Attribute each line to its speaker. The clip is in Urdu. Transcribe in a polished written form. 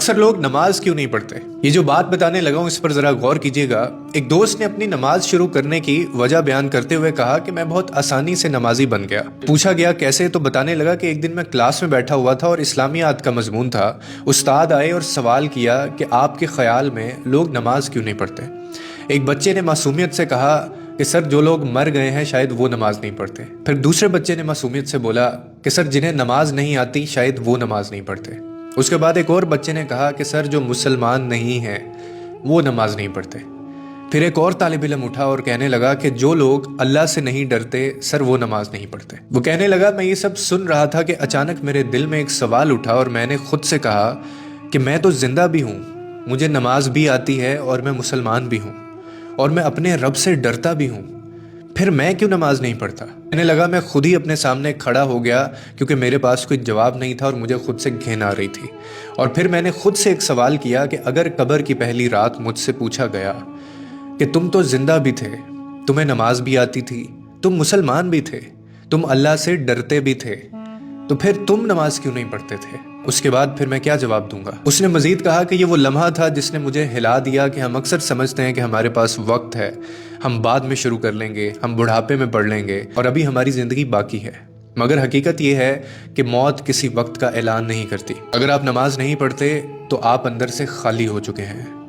Speaker 1: اکثر لوگ نماز کیوں نہیں پڑھتے؟ یہ جو بات بتانے لگا ہوں اس پر ذرا غور کیجیے گا۔ ایک دوست نے اپنی نماز شروع کرنے کی وجہ بیان کرتے ہوئے کہا کہ میں بہت آسانی سے نمازی بن گیا۔ پوچھا گیا کیسے، تو بتانے لگا کہ ایک دن میں کلاس میں بیٹھا ہوا تھا اور اسلامیات کا مضمون تھا۔ استاد آئے اور سوال کیا کہ آپ کے خیال میں لوگ نماز کیوں نہیں پڑھتے؟ ایک بچے نے معصومیت سے کہا کہ سر جو لوگ مر گئے ہیں شاید وہ نماز نہیں پڑھتے۔ پھر دوسرے بچے نے معصومیت سے بولا کہ سر جنہیں نماز نہیں آتی شاید وہ نماز نہیں پڑھتے۔ اس کے بعد ایک اور بچے نے کہا کہ سر جو مسلمان نہیں ہیں وہ نماز نہیں پڑھتے۔ پھر ایک اور طالب علم اٹھا اور کہنے لگا کہ جو لوگ اللہ سے نہیں ڈرتے سر وہ نماز نہیں پڑھتے۔ وہ کہنے لگا میں یہ سب سن رہا تھا کہ اچانک میرے دل میں ایک سوال اٹھا اور میں نے خود سے کہا کہ میں تو زندہ بھی ہوں، مجھے نماز بھی آتی ہے اور میں مسلمان بھی ہوں اور میں اپنے رب سے ڈرتا بھی ہوں، پھر میں کیوں نماز نہیں پڑھتا؟ کہنے لگا میں خود ہی اپنے سامنے کھڑا ہو گیا کیونکہ میرے پاس کوئی جواب نہیں تھا اور مجھے خود سے گھن آ رہی تھی۔ اور پھر میں نے خود سے ایک سوال کیا کہ اگر قبر کی پہلی رات مجھ سے پوچھا گیا کہ تم تو زندہ بھی تھے، تمہیں نماز بھی آتی تھی، تم مسلمان بھی تھے، تم اللہ سے ڈرتے بھی تھے، تو پھر تم نماز کیوں نہیں پڑھتے تھے؟ اس کے بعد پھر میں کیا جواب دوں گا؟ اس نے مزید کہا کہ یہ وہ لمحہ تھا جس نے مجھے ہلا دیا کہ ہم اکثر سمجھتے ہیں کہ ہمارے پاس وقت ہے، ہم بعد میں شروع کر لیں گے، ہم بڑھاپے میں پڑھ لیں گے اور ابھی ہماری زندگی باقی ہے۔ مگر حقیقت یہ ہے کہ موت کسی وقت کا اعلان نہیں کرتی۔ اگر آپ نماز نہیں پڑھتے تو آپ اندر سے خالی ہو چکے ہیں۔